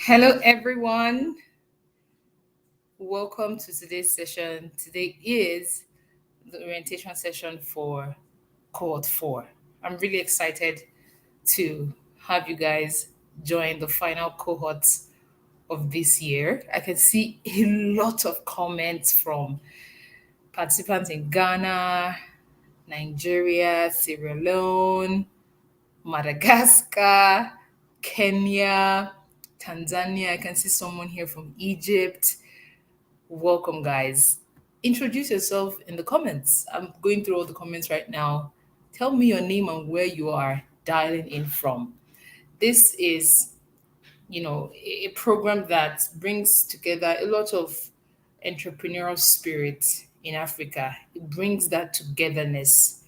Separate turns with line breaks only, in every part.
Hello, everyone. Welcome to today's session. Today is the orientation session for Cohort 4. I'm really excited to have you guys join the final cohorts of this year. I can see a lot of comments from participants in Ghana, Nigeria, Sierra Leone, Madagascar, Kenya, Tanzania. I can see someone here from Egypt. Welcome, guys. Introduce yourself in the comments. I'm going through all the comments right now. Tell me your name and where you are dialing in from. This is, a program that brings together a lot of entrepreneurial spirit in Africa. It brings that togetherness.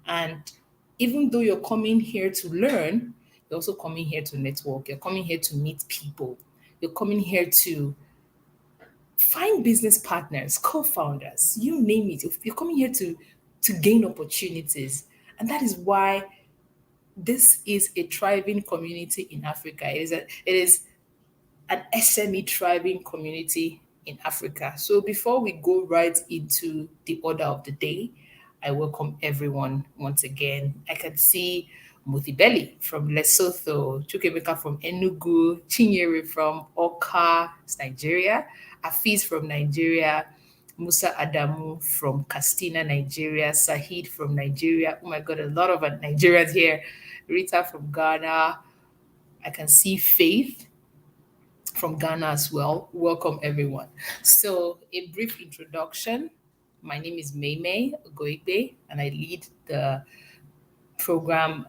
And even though you're coming here to learn, you're also coming here to network. You're coming here to meet people. You're coming here to find business partners, co-founders, you name it. If you're coming here to gain opportunities, and that is why this is a thriving community in Africa. It is an SME thriving community in Africa. So before we go right into the order of the day, I welcome everyone once again. I can see Muthibeli from Lesotho, Chukemeka from Enugu, Chinyere from Oka, Nigeria, Afiz from Nigeria, Musa Adamu from Castina, Nigeria, Sahid from Nigeria. Oh my God, a lot of Nigerians here. Rita from Ghana. I can see Faith from Ghana as well. Welcome, everyone. So, a brief introduction. My name is Maymay Ogoigbe, and I lead the program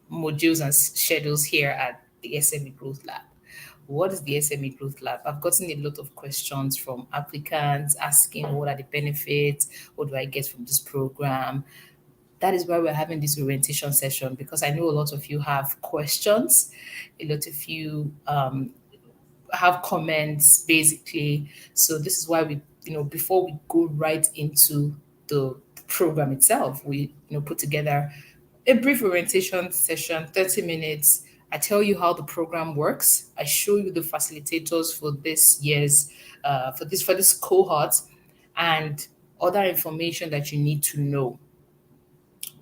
modules and schedules here at the SME Growth Lab. What is the SME Growth Lab? I've gotten a lot of questions from applicants asking what are the benefits, what do I get from this program. That is why we're having this orientation session, because I know a lot of you have questions, a lot of you have comments basically. So this is why we, before we go right into the program itself, we, put together a brief orientation session, 30 minutes. I tell you how the program works. I show you the facilitators for this year's, for this cohort, and other information that you need to know.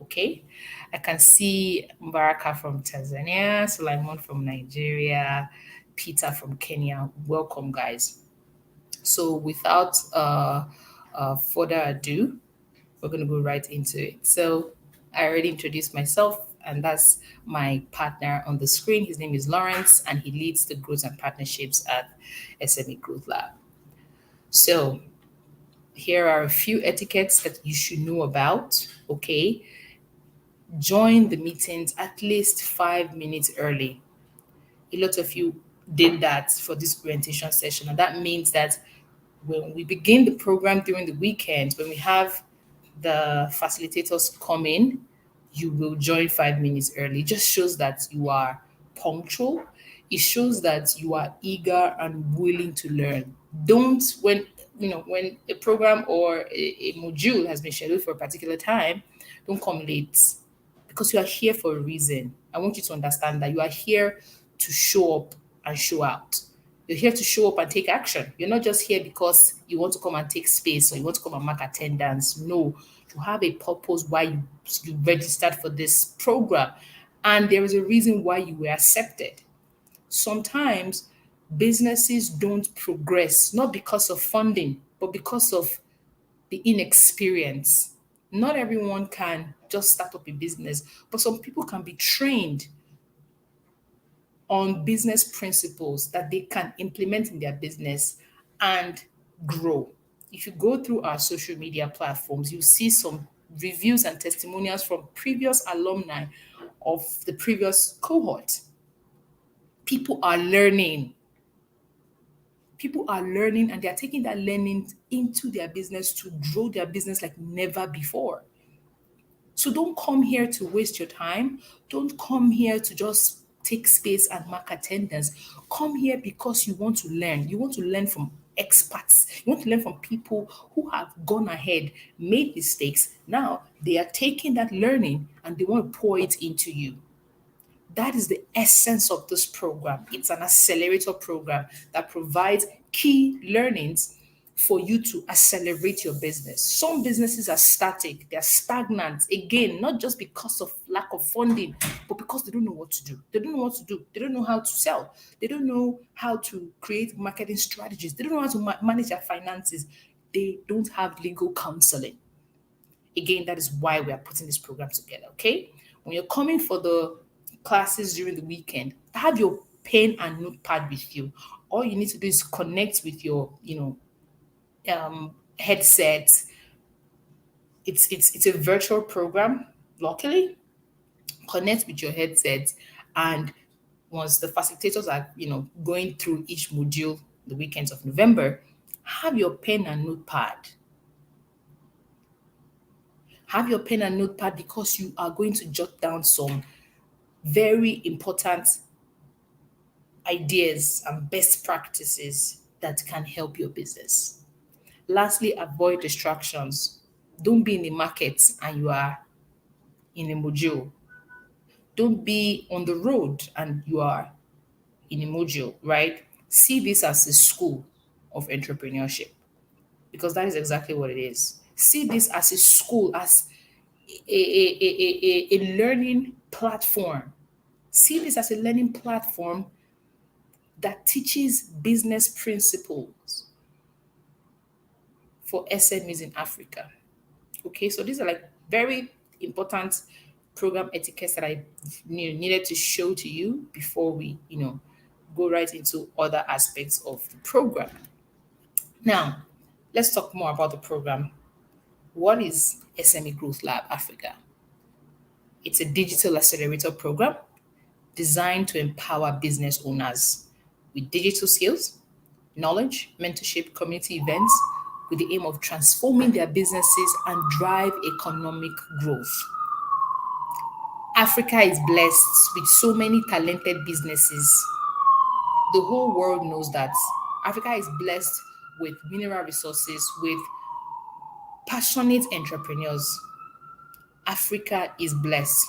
Okay, I can see Mbaraka from Tanzania, Sulaiman from Nigeria, Peter from Kenya. Welcome, guys. So, without further ado, we're going to go right into it. So, I already introduced myself, and that's my partner on the screen. His name is Lawrence, and he leads the growth and partnerships at SME Growth Lab. So, here are a few etiquettes that you should know about. Okay, join the meetings at least 5 minutes early. A lot of you did that for this orientation session, and that means that when we begin the program during the weekends, when we have the facilitators come in, you will join 5 minutes early. It just shows that you are punctual. It shows that you are eager and willing to learn. Don't when a program or a module has been scheduled for a particular time, don't come late, because you are here for a reason. I want you to understand that you are here to show up and show out. You're here to show up and take action. You're not just here because you want to come and take space or you want to come and mark attendance. No, you have a purpose why you registered for this program. And there is a reason why you were accepted. Sometimes businesses don't progress, not because of funding, but because of the inexperience. Not everyone can just start up a business, but some people can be trained on business principles that they can implement in their business and grow. If you go through our social media platforms, you see some reviews and testimonials from previous alumni of the previous cohort. People are learning. People are learning, and they're taking that learning into their business to grow their business like never before. So don't come here to waste your time. Don't come here to just take space and mark attendance. Come here because you want to learn. You want to learn from experts. You want to learn from people who have gone ahead, made mistakes. Now they are taking that learning and they want to pour it into you. That is the essence of this program. It's an accelerator program that provides key learnings for you to accelerate your business. Some businesses are static, they're stagnant. Again, not just because of lack of funding, but because they don't know what to do. They don't know what to do. They don't know how to sell. They don't know how to create marketing strategies. They don't know how to manage their finances. They don't have legal counseling. Again, that is why we are putting this program together. Okay. When you're coming for the classes during the weekend, have your pen and notepad with you. All you need to do is connect with your, headset. It's a virtual program. Luckily, connect with your headset, and once the facilitators are, going through each module the weekends of November, have your pen and notepad. Have your pen and notepad because you are going to jot down some very important ideas and best practices that can help your business. Lastly, avoid distractions. Don't be in the market and you are in a module. Don't be on the road and you are in a module, right? See this as a school of entrepreneurship because that is exactly what it is. See this as a school, as a learning platform. See this as a learning platform that teaches business principles for SMEs in Africa. Okay, so these are like very important program etiquettes that I needed to show to you before we, go right into other aspects of the program. Now, let's talk more about the program. What is SME Growth Lab Africa? It's a digital accelerator program designed to empower business owners with digital skills, knowledge, mentorship, community events with the aim of transforming their businesses and drive economic growth. Africa is blessed with so many talented businesses. The whole world knows that Africa is blessed with mineral resources, with passionate entrepreneurs. Africa is blessed.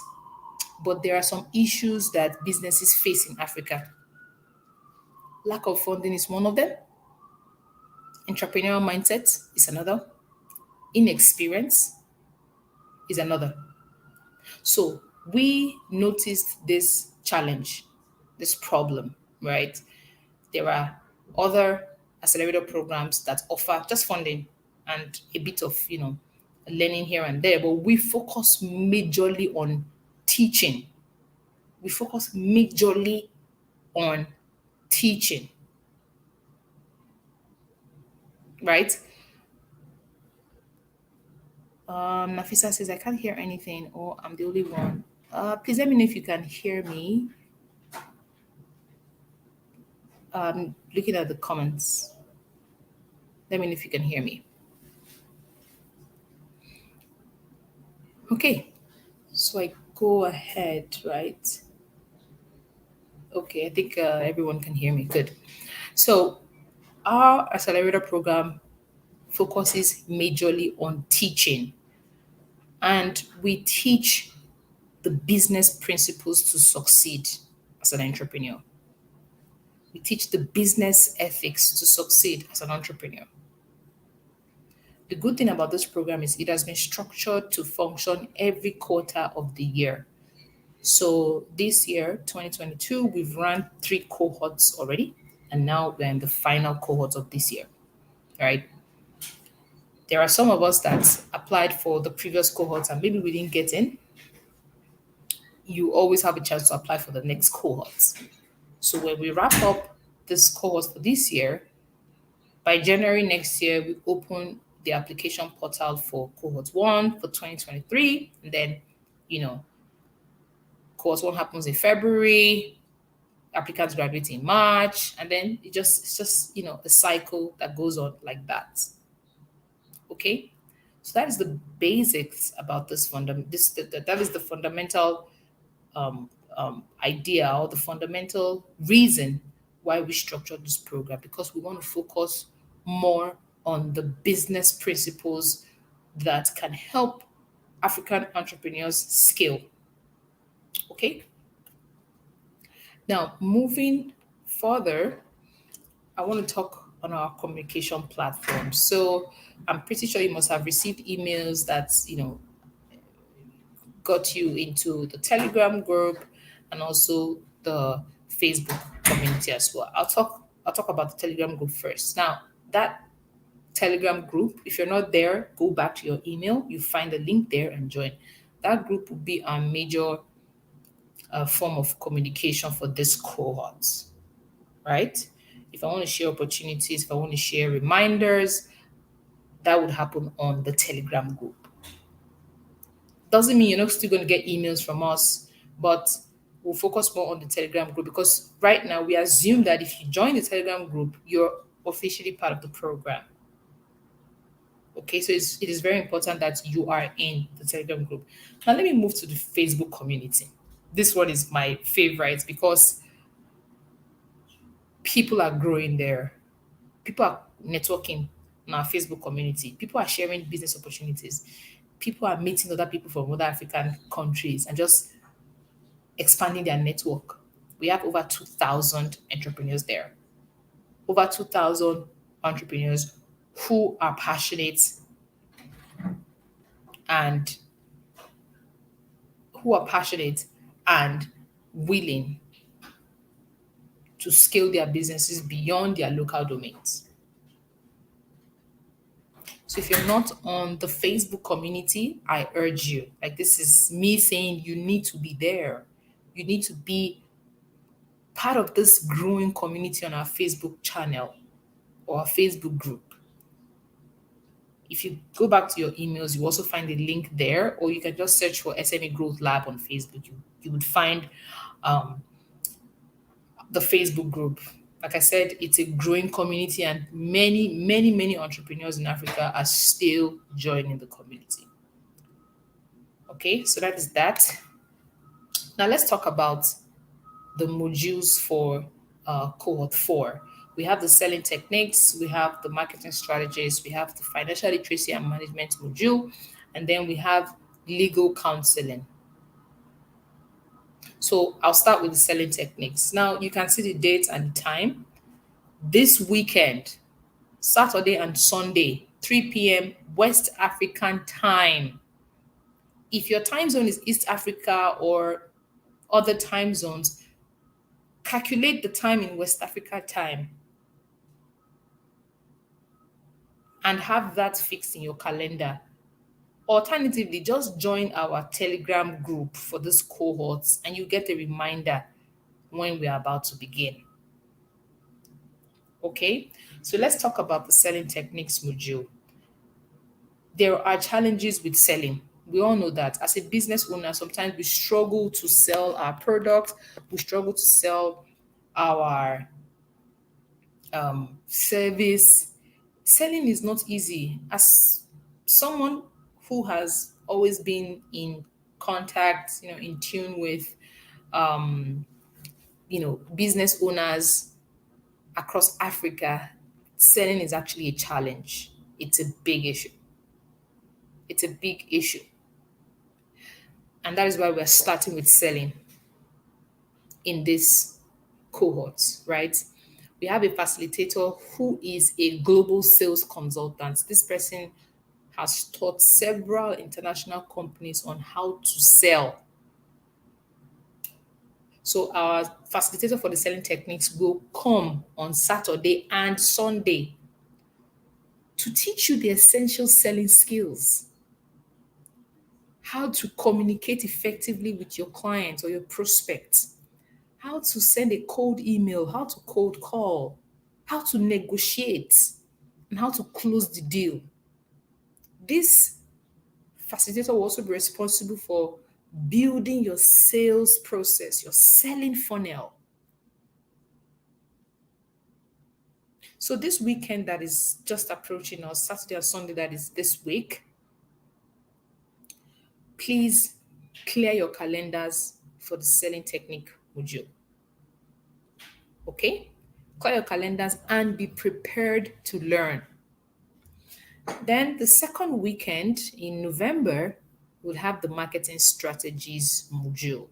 But there are some issues that businesses face in Africa. Lack of funding is one of them. Entrepreneurial mindset is another. Inexperience is another. So we noticed this challenge, this problem, right? There are other accelerator programs that offer just funding and a bit of, learning here and there, but we focus majorly on teaching. We focus majorly on teaching, right? Nafisa says, I can't hear anything, or I'm the only one. Please let me know if you can hear me. Looking at the comments. Let me know if you can hear me. Okay, so I go ahead, right? Okay, I think everyone can hear me. Good. So our accelerator program focuses majorly on teaching, and we teach the business principles to succeed as an entrepreneur. We teach the business ethics to succeed as an entrepreneur. The good thing about this program is it has been structured to function every quarter of the year. So this year, 2022, we've run 3 cohorts already, and now we're in the final cohort of this year, right? There are some of us that applied for the previous cohorts and maybe we didn't get in. You always have a chance to apply for the next cohort. So when we wrap up this cohort for this year, by January next year, we open the application portal for cohort 1 for 2023. And then, cohort 1 happens in February, applicants graduate in March, and then it's just a cycle that goes on like that. Okay? So that is the basics about this that is the fundamental idea or the fundamental reason why we structured this program, because we want to focus more on the business principles that can help African entrepreneurs scale. Okay. Now, moving further, I want to talk on our communication platform. So, I'm pretty sure you must have received emails that, got you into the Telegram group and also the Facebook community as well. I'll talk about the Telegram group first. Now, that Telegram group, if you're not there, go back to your email, you find the link there and join. That group will be our major form of communication for this cohort, right? If I want to share opportunities, if I want to share reminders, that would happen on the Telegram group. Doesn't mean you're not still going to get emails from us, but we'll focus more on the Telegram group because right now we assume that if you join the Telegram group, you're officially part of the program. Okay, so it is very important that you are in the Telegram group. Now, let me move to the Facebook community. This one is my favorite because people are growing there. People are networking in our Facebook community. People are sharing business opportunities. People are meeting other people from other African countries and just expanding their network. We have over 2,000 entrepreneurs there. Over 2,000 entrepreneurs who are passionate and and willing to scale their businesses beyond their local domains. So if you're not on the Facebook community, I urge you. Like this is me saying you need to be there. You need to be part of this growing community on our Facebook channel or our Facebook group. If you go back to your emails, you also find a link there, or you can just search for SME Growth Lab on Facebook. You would find um, the Facebook group. Like I said, it's a growing community, and many, many, many entrepreneurs in Africa are still joining the community. Okay, so that is that. Now let's talk about the modules for cohort 4. We have the selling techniques, we have the marketing strategies, we have the financial literacy and management module, and then we have legal counseling. So I'll start with the selling techniques. Now you can see the date and the time. This weekend, Saturday and Sunday, 3 p.m. West African time. If your time zone is East Africa or other time zones, calculate the time in West Africa time and have that fixed in your calendar. Alternatively, just join our Telegram group for this cohorts and you get a reminder when we're about to begin. Okay, so let's talk about the selling techniques module. There are challenges with selling. We all know that as a business owner, sometimes we struggle to sell our product, we struggle to sell our service. Selling is not easy. As someone who has always been in contact, in tune with, business owners across Africa, selling is actually a challenge. It's a big issue. It's a big issue. And that is why we're starting with selling in this cohort, right? We have a facilitator who is a global sales consultant. This person has taught several international companies on how to sell. So our facilitator for the selling techniques will come on Saturday and Sunday to teach you the essential selling skills, how to communicate effectively with your clients or your prospects, how to send a cold email, how to cold call, how to negotiate, and how to close the deal. This facilitator will also be responsible for building your sales process, your selling funnel. So this weekend that is just approaching us, Saturday or Sunday that is this week, please clear your calendars for the selling technique module. Okay? Clear your calendars and be prepared to learn. Then the second weekend in November, we'll have the marketing strategies module.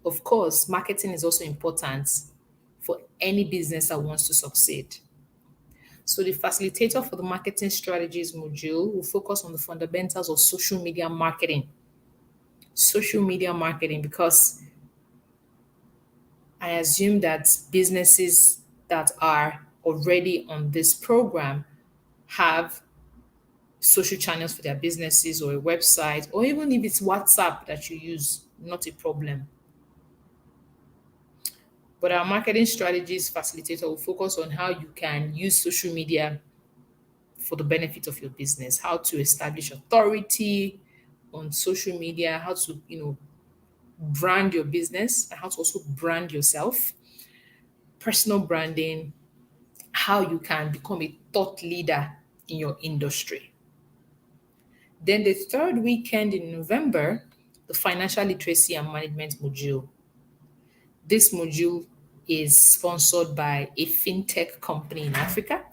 Of course, marketing is also important for any business that wants to succeed. So the facilitator for the marketing strategies module will focus on the fundamentals of social media marketing. Social media marketing, because I assume that businesses that are already on this program have social channels for their businesses or a website, or even if it's WhatsApp that you use, not a problem. But our marketing strategies facilitator will focus on how you can use social media for the benefit of your business, how to establish authority on social media, how to, brand your business, and how to also brand yourself, personal branding, how you can become a thought leader in your industry. Then the third weekend in November, the financial literacy and management module. This module is sponsored by a fintech company in Africa.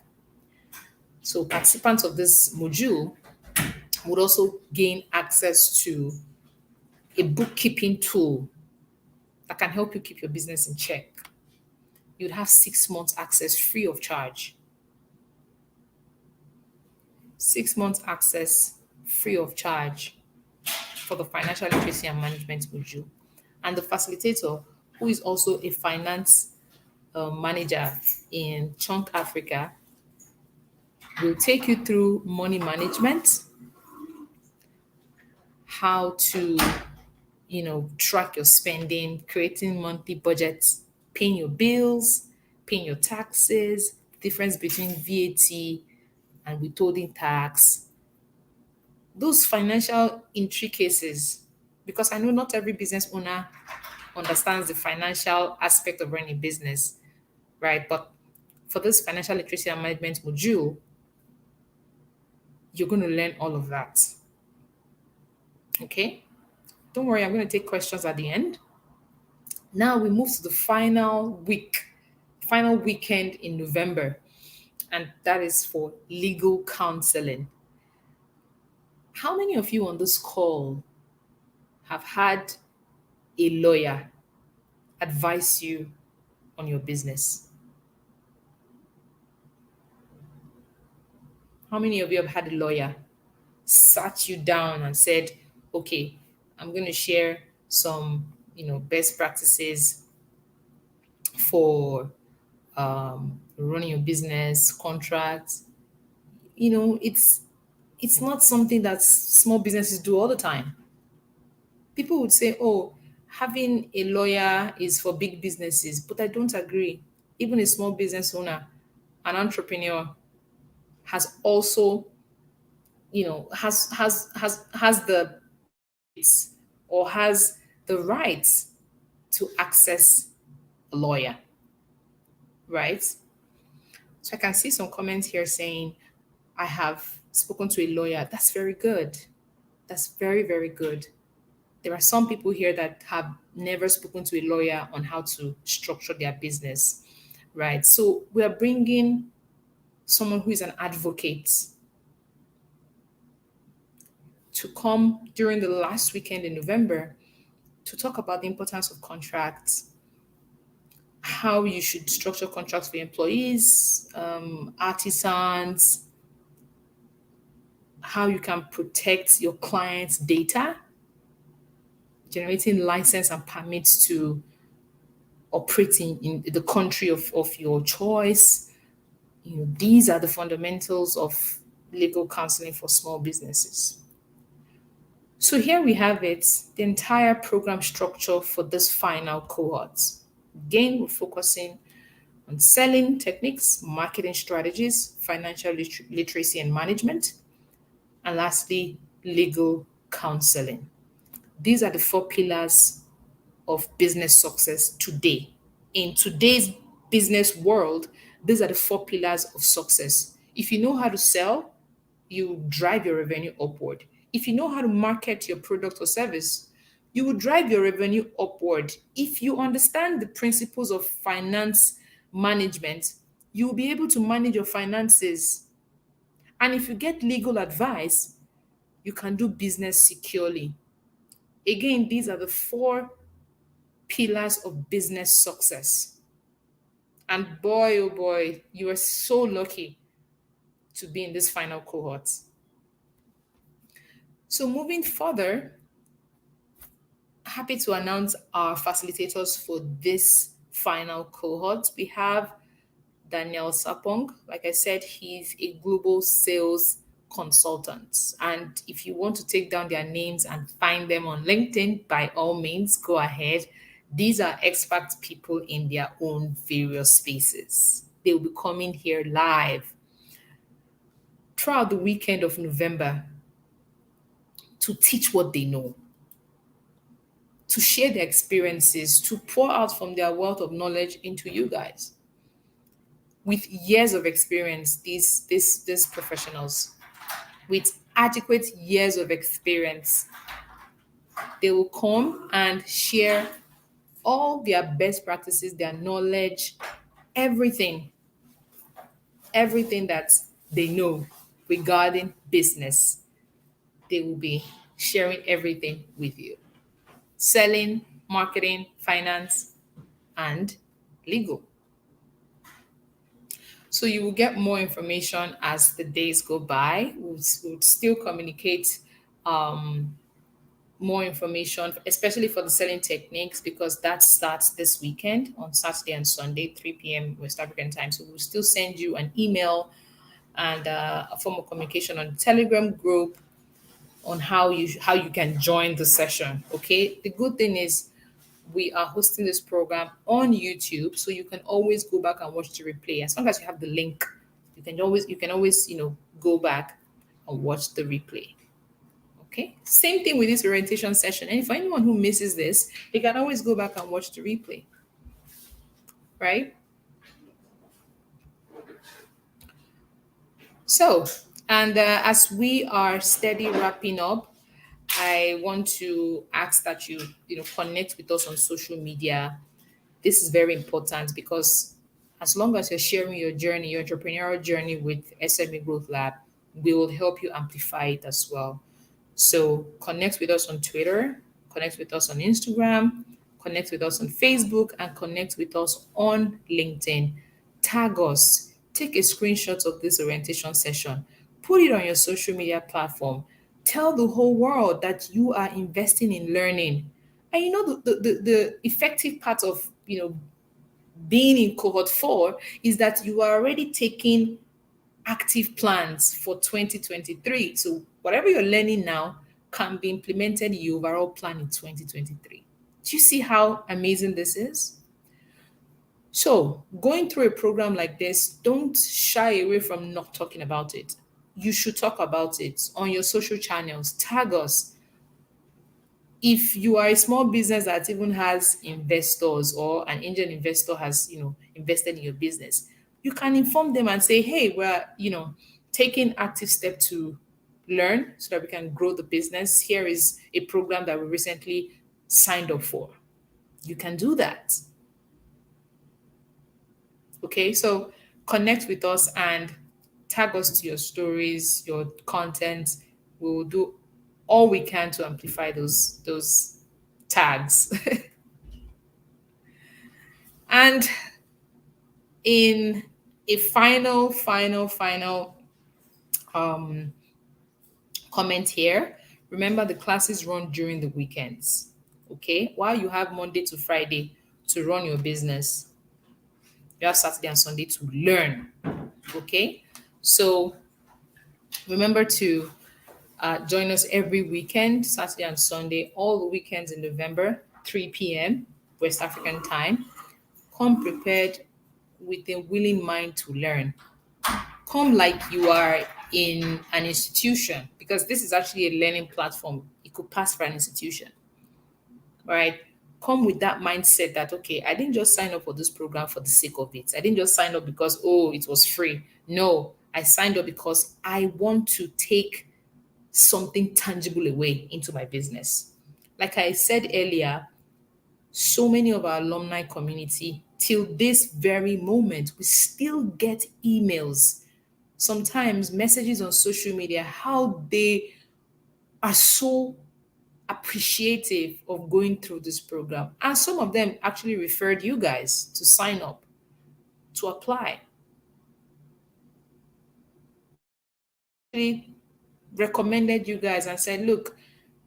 So participants of this module would also gain access to a bookkeeping tool that can help you keep your business in check. You'd have 6 months access free of charge. 6 months access free of charge for the financial literacy and management module. And the facilitator, who is also a finance manager in Chunk Africa, will take you through money management, how to, track your spending, creating monthly budgets, paying your bills, paying your taxes, difference between VAT and withholding tax, those financial intricacies. Because I know not every business owner understands the financial aspect of running a business, right? But for this financial literacy and management module, you're going to learn all of that. Okay? Don't worry, I'm going to take questions at the end. Now we move to the final weekend in November, and that is for legal counseling. How many of you on this call have had a lawyer advise you on your business? How many of you have had a lawyer sat you down and said, okay, I'm going to share some, best practices for running your business, contracts? It's not something that small businesses do all the time. People would say, oh, having a lawyer is for big businesses, but I don't agree. Even a small business owner, an entrepreneur, has also, has the or has the right to access a lawyer, right? So I can see some comments here saying, I have spoken to a lawyer. That's very good. That's very, very good. There are some people here that have never spoken to a lawyer on how to structure their business, right? So we are bringing someone who is an advocate to come during the last weekend in November to talk about the importance of contracts, how you should structure contracts for employees, artisans, how you can protect your clients' data, generating license and permits to operate in the country of your choice. These are the fundamentals of legal counseling for small businesses. So here we have it, the entire program structure for this final cohort. Again, we're focusing on selling techniques, marketing strategies, financial literacy and management, and lastly, legal counseling. These are the 4 pillars of business success today. In today's business world, these are the 4 pillars of success. If you know how to sell, you drive your revenue upward. If you know how to market your product or service, you will drive your revenue upward. If you understand the principles of finance management, you will be able to manage your finances. And if you get legal advice, you can do business securely. Again, these are the 4 pillars of business success. And boy, oh boy, you are so lucky to be in this final cohort. So, moving further, happy to announce our facilitators for this final cohort. We have Daniel Sapong. Like I said, he's a global sales consultant. And if you want to take down their names and find them on LinkedIn, by all means, go ahead. These are expert people in their own various spaces. They will be coming here live throughout the weekend of November to teach what they know, to share their experiences, to pour out from their wealth of knowledge into you guys. With years of experience, these professionals, with adequate years of experience, they will come and share all their best practices, their knowledge, everything, everything that they know regarding business. They will be sharing everything with you. Selling, marketing, finance, and legal. So you will get more information as the days go by. We'll still communicate um, more information, especially for the selling techniques, because that starts this weekend on Saturday and Sunday, 3 p.m. West African time. So we'll still send you an email and a form of communication on the Telegram group on how you can join the session. Okay. The good thing is we are hosting this program on YouTube, so you can always go back and watch the replay. As long as you have the link, you can always go back and watch the replay. Okay. Same thing with this orientation session. And for anyone who misses this, they can always go back and watch the replay. Right? So, and as we are steady wrapping up, I want to ask that you connect with us on social media. This is very important because as long as you're sharing your journey, your entrepreneurial journey with SME Growth Lab, we will help you amplify it as well. So connect with us on Twitter, connect with us on Instagram, connect with us on Facebook, and connect with us on LinkedIn. Tag us, take a screenshot of this orientation session, put it on your social media platform. Tell the whole world that you are investing in learning. And the effective part of being in cohort 4 is that you are already taking active plans for 2023. So whatever you're learning now can be implemented in your overall plan in 2023. Do you see how amazing this is? So going through a program like this, don't shy away from not talking about it. You should talk about it on your social channels. Tag us. If you are a small business that even has investors or an angel investor has invested in your business, you can inform them and say, hey, we're taking active step to learn so that we can grow the business. Here is a program that we recently signed up for. You can do that. Okay, so connect with us and tag us to your stories, your content. We will do all we can to amplify those tags. And in a final um, comment here, remember the classes run during the weekends. Okay, while you have Monday to Friday to run your business, you have Saturday and Sunday to learn. Okay, so remember to join us every weekend, Saturday and Sunday, all the weekends in November, 3 p.m. West African time. Come prepared with a willing mind to learn. Come like you are in an institution, because this is actually a learning platform. It could pass for an institution, right? Come with that mindset that, okay, I didn't just sign up for this program for the sake of it. I didn't just sign up because, oh, it was free. No, I signed up because I want to take something tangible away into my business. Like I said earlier, so many of our alumni community, till this very moment, we still get emails, sometimes messages on social media, how they are so appreciative of going through this program. And some of them actually referred you guys to sign up, to apply. They recommended you guys and said, look,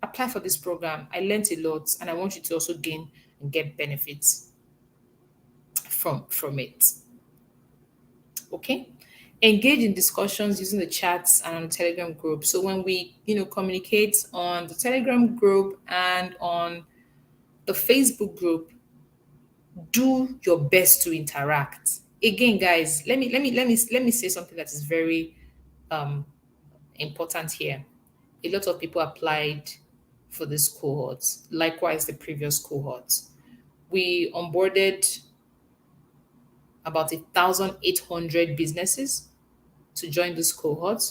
apply for this program. I learned a lot and I want you to also gain and get benefits from it. Okay? Engage in discussions using the chats and on the Telegram group. So when we, communicate on the Telegram group and on the Facebook group, do your best to interact. Again, guys, let me say something that is very um important here. A lot of people applied for this cohort, likewise the previous cohort. We onboarded about 1,800 businesses to join this cohort.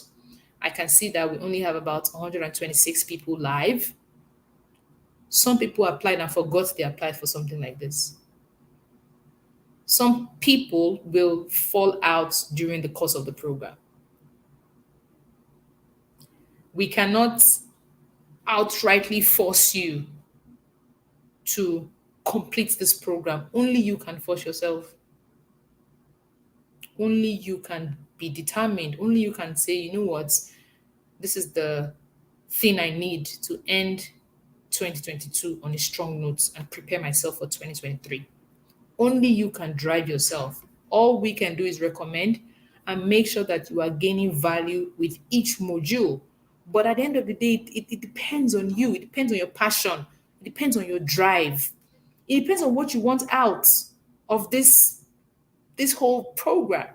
I can see that we only have about 126 people live. Some people applied and forgot they applied for something like this. Some people will fall out during the course of the program. We cannot outrightly force you to complete this program. Only you can force yourself. Only you can be determined. Only you can say, you know what, this is the thing I need to end 2022 on a strong note and prepare myself for 2023. Only you can drive yourself. All we can do is recommend and make sure that you are gaining value with each module. But at the end of the day, it depends on you. It depends on your passion. It depends on your drive. It depends on what you want out of this whole program.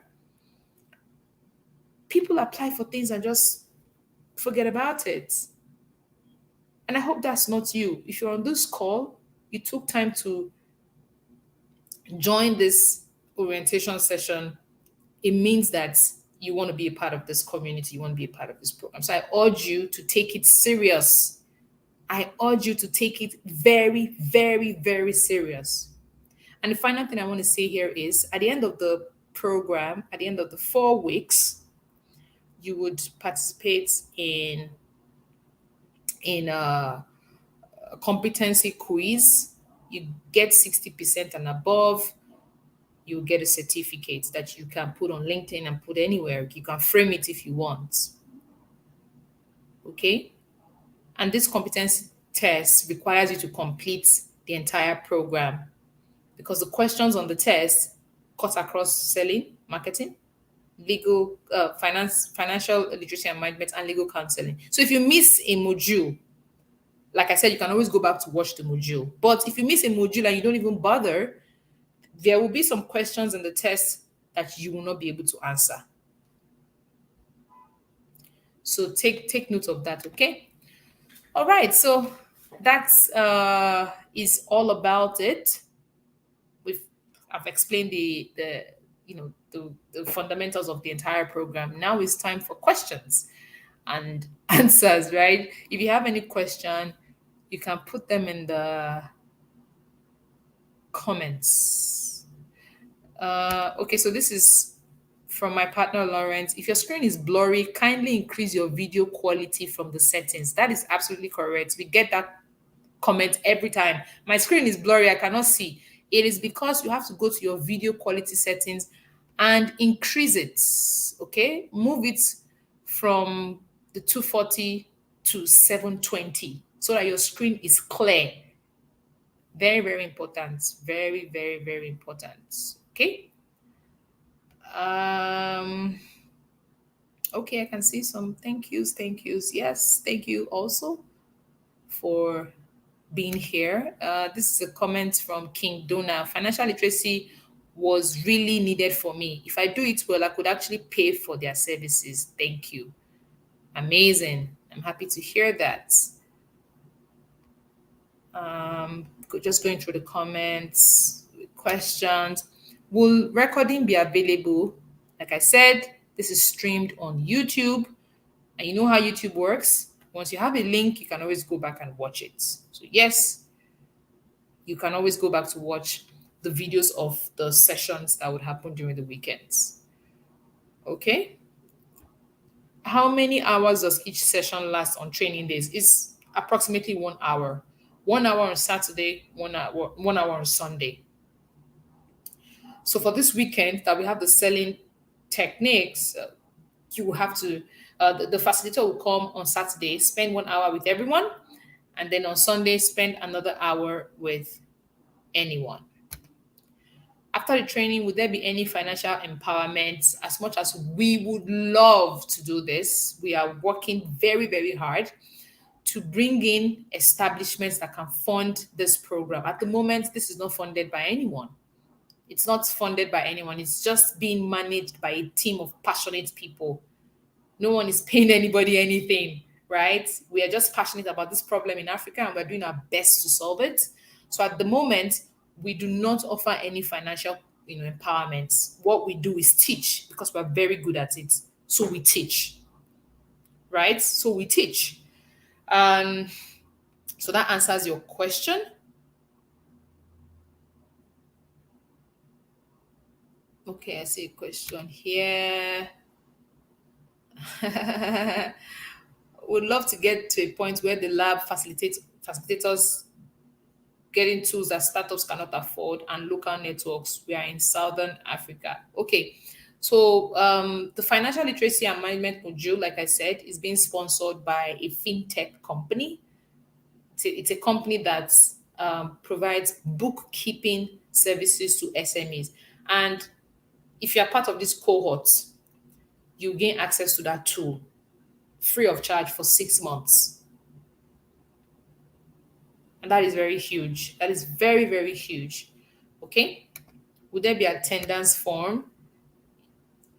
People apply for things and just forget about it. And I hope that's not you. If you're on this call, you took time to join this orientation session, it means that you want to be a part of this community, you want to be a part of this program. So I urge you to take it serious. I urge you to take it very, very, very serious. And the final thing I want to say here is at the end of the program, at the end of the 4 weeks, you would participate in a competency quiz. You get 60% and above, you get a certificate that you can put on LinkedIn and put anywhere. You can frame it if you want. Okay? And this competency test requires you to complete the entire program because the questions on the test cut across selling, marketing, legal, financial literacy and management, and legal counseling. So if you miss a module, like I said, you can always go back to watch the module. But if you miss a module and you don't even bother, there will be some questions in the test that you will not be able to answer. So take note of that, okay? All right, so that's is all about it. I've explained the fundamentals of the entire program. Now it's time for questions and answers, right? If you have any question, you can put them in the comments. Okay, so this is from my partner Lawrence. If your screen is blurry, kindly increase your video quality from the settings. That is absolutely correct. We get that comment every time. My screen is blurry, I cannot see. It is because you have to go to your video quality settings and increase it. Okay, move it from the 240 to 720 so that your screen is clear. Very, very important. Very, very, very important. Okay. Okay, I can see some thank yous. Yes, thank you also for being here. This is a comment from King Dona. Financial literacy was really needed for me. If I do it well, I could actually pay for their services. Thank you. Amazing. I'm happy to hear that. Just going through the comments, questions. Will recording be available? Like I said, this is streamed on YouTube. And you know how YouTube works. Once you have a link, you can always go back and watch it. So yes, you can always go back to watch the videos of the sessions that would happen during the weekends. Okay. How many hours does each session last on training days? It's approximately 1 hour. 1 hour on Saturday, 1 hour on Sunday. So for this weekend that we have the selling techniques, you will have to, the facilitator will come on Saturday, spend 1 hour with everyone, and then on Sunday, spend another hour with anyone. After the training, would there be any financial empowerment? As much as we would love to do this, we are working very, very hard to bring in establishments that can fund this program. At the moment, this is not funded by anyone. It's not funded by anyone. It's just being managed by a team of passionate people. No one is paying anybody anything, right? We are just passionate about this problem in Africa and we're doing our best to solve it. So at the moment, we do not offer any financial, empowerment. What we do is teach because we're very good at it. So we teach, right? So we teach. Um, so that answers your question. Okay, I see a question here. Would love to get to a point where the lab facilitators getting tools that startups cannot afford and local networks. We are in Southern Africa. Okay. So the financial literacy and management module, like I said, is being sponsored by a fintech company. It's a company that provides bookkeeping services to SMEs. And if you're part of this cohort, you gain access to that tool free of charge for 6 months. And that is very huge. That is very, very huge. Okay. Would there be attendance form?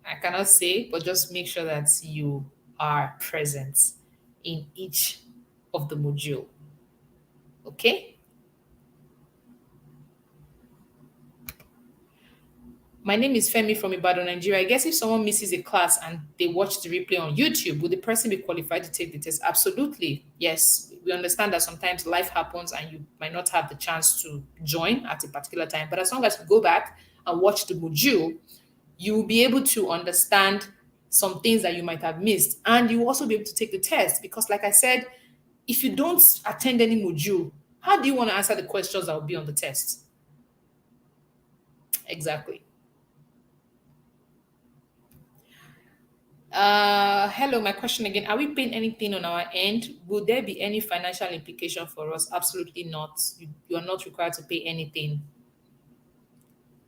I cannot say, but just make sure that you are present in each of the module. Okay. My name is Femi from Ibadan, Nigeria. I guess if someone misses a class and they watch the replay on YouTube, would the person be qualified to take the test? Absolutely. Yes. We understand that sometimes life happens and you might not have the chance to join at a particular time. But as long as you go back and watch the module, you will be able to understand some things that you might have missed. And you will also be able to take the test. Because, like I said, if you don't attend any module, how do you want to answer the questions that will be on the test? Exactly. Hello, my question again. Are we paying anything on our end? Will there be any financial implication for us? Absolutely not. You are not required to pay anything.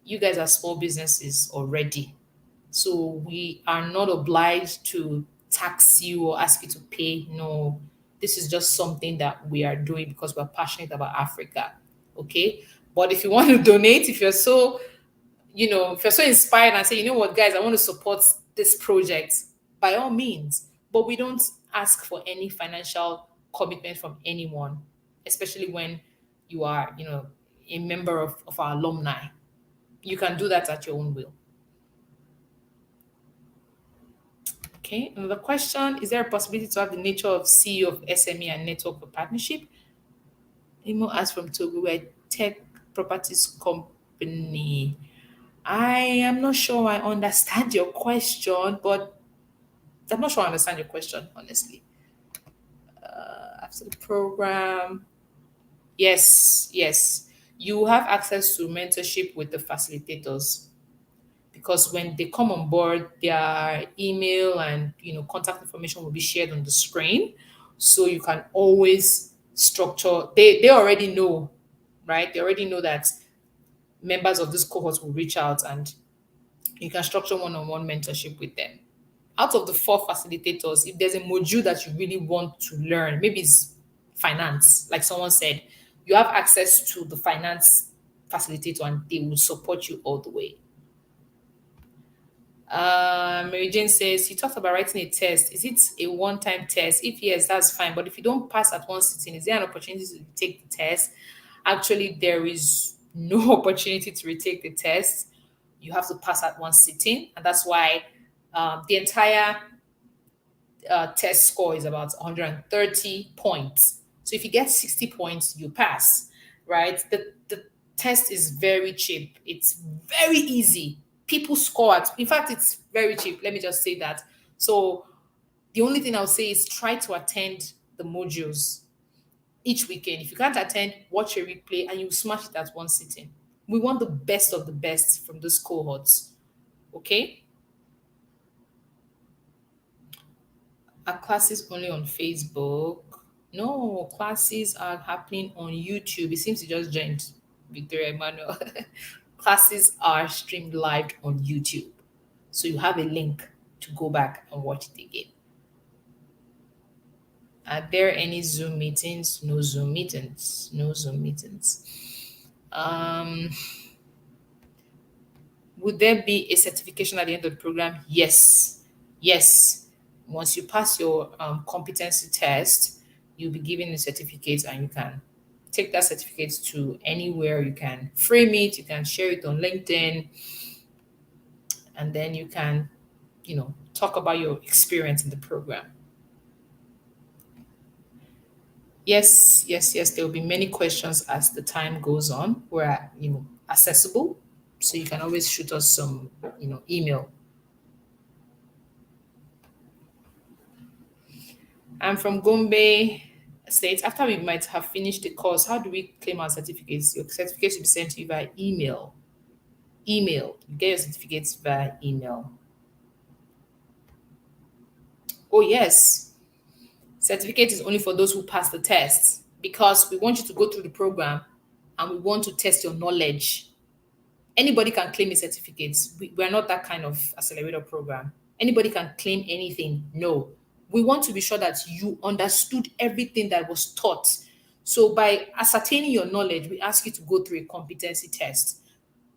You guys are small businesses already. So we are not obliged to tax you or ask you to pay. No, this is just something that we are doing because we're passionate about Africa. Okay. But if you want to donate, if you're so inspired and say, you know what, guys, I want to support this project, by all means. But we don't ask for any financial commitment from anyone, especially when you are, a member of our alumni. You can do that at your own will. Okay, another question. Is there a possibility to have the nature of CEO of SME and network for partnership? Imo asked from Togo, we're a tech properties company. I am not sure I understand your question, but I'm not sure I understand your question, honestly. After the program, yes, yes. You have access to mentorship with the facilitators because when they come on board, their email and contact information will be shared on the screen. So you can always structure, they already know, right? They already know that members of this cohort will reach out and you can structure one-on-one mentorship with them. Out of the 4 facilitators, if there's a module that you really want to learn, maybe it's finance, like someone said, you have access to the finance facilitator and they will support you all the way. Mary Jane says, you talked about writing a test. Is it a one-time test? If yes, that's fine. But if you don't pass at one sitting, is there an opportunity to take the test? Actually, there is no opportunity to retake the test. You have to pass at one sitting. And that's why the entire test score is about 130 points. So if you get 60 points, you pass, right? The test is very cheap. It's very easy. People score at, in fact, it's very cheap. Let me just say that. So the only thing I'll say is try to attend the modules. each weekend. If you can't attend, watch a replay and you smash it at one sitting. We want the best of the best from those cohorts. Okay? Are classes only on Facebook? No, classes are happening on YouTube. It seems you just joined, Victoria Emmanuel. Classes are streamed live on YouTube. So you have a link to go back and watch it again. Are there any Zoom meetings? No Zoom meetings. No Zoom meetings. Um, would there be a certification at the end of the program? Yes. Yes. Once you pass your competency test, you'll be given a certificate and you can take that certificate to anywhere. You can frame it, you can share it on LinkedIn, and then you can, talk about your experience in the program. Yes, yes, yes. There will be many questions as the time goes on. We're, accessible. So you can always shoot us some, email. I'm from Gombe State. After we might have finished the course, how do we claim our certificates? Your certificates will be sent to you via email. Email. You get your certificates via email. Oh, yes. Certificate is only for those who pass the test because we want you to go through the program and we want to test your knowledge. Anybody can claim a certificate. We're not that kind of accelerator program. Anybody can claim anything. No. We want to be sure that you understood everything that was taught. So by ascertaining your knowledge, we ask you to go through a competency test.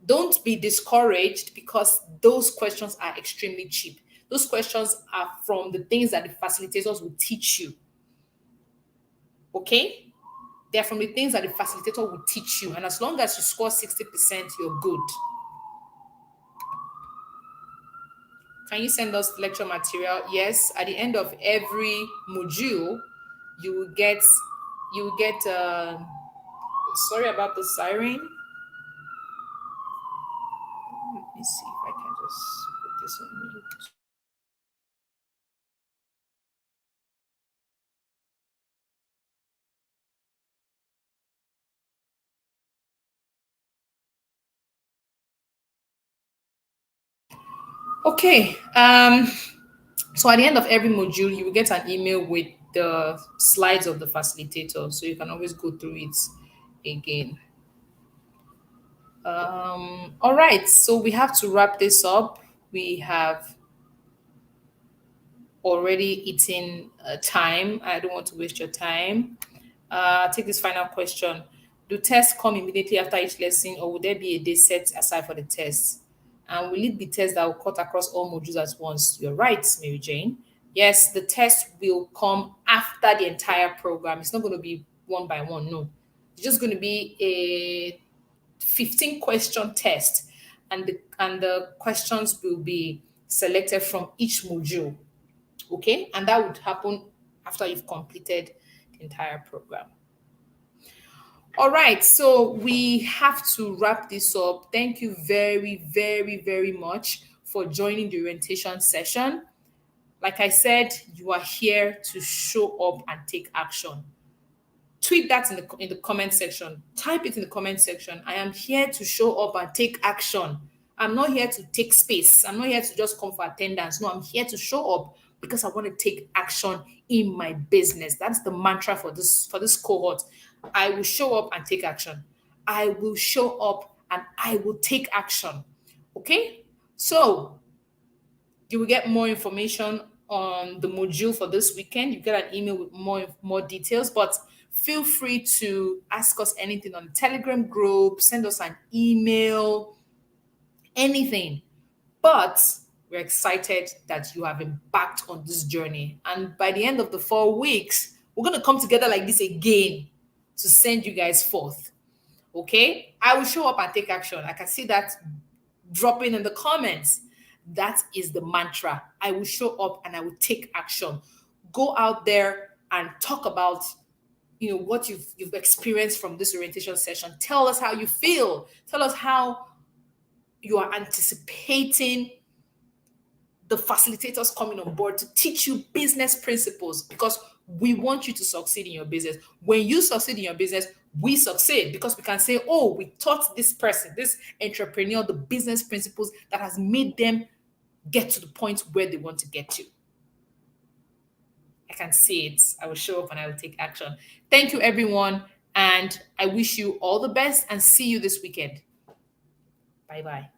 Don't be discouraged because those questions are extremely cheap. Those questions are from the things that the facilitators will teach you. Okay? They're from the things that the facilitator will teach you. And as long as you score 60%, you're good. Can you send us lecture material? Yes. At the end of every module, you will get, sorry about the siren. Let me see if I can just put this on mute. Okay. So at the end of every module, you will get an email with the slides of the facilitator. So you can always go through it again. All right. So we have to wrap this up. We have already eaten time. I don't want to waste your time. Take this final question. Do tests come immediately after each lesson, or would there be a day set aside for the tests? And will it be tests that will cut across all modules at once? You're right, Mary Jane. Yes, the test will come after the entire program. It's not going to be one by one, no. It's just going to be a 15 question test, and the questions will be selected from each module. Okay, and that would happen after you've completed the entire program. All right, so we have to wrap this up. Thank you very, very, very much for joining the orientation session. Like I said, you are here to show up and take action. Tweet that in the comment section. Type it in the comment section. I am here to show up and take action. I'm not here to take space. I'm not here to just come for attendance. No, I'm here to show up because I want to take action in my business. That's the mantra for this cohort. I will show up and take action. I will show up and I will take action. Okay? So you will get more information on the module for this weekend. You get an email with more details, but feel free to ask us anything on the Telegram group, send us an email, anything. But we're excited that you have embarked on this journey. And by the end of the 4 weeks, we're going to come together like this again to send you guys forth. Okay? I will show up and take action. I can see that dropping in the comments. That is the mantra. I will show up and I will take action. Go out there and talk about what you've experienced from this orientation session. Tell us how you feel. Tell us how you are anticipating the facilitators coming on board to teach you business principles because we want you to succeed in your business. When you succeed in your business, we succeed because we can say, oh, we taught this person, this entrepreneur, the business principles that has made them get to the point where they want to get to. I can see it. I will show up and I will take action. Thank you, everyone. And I wish you all the best and see you this weekend. Bye bye.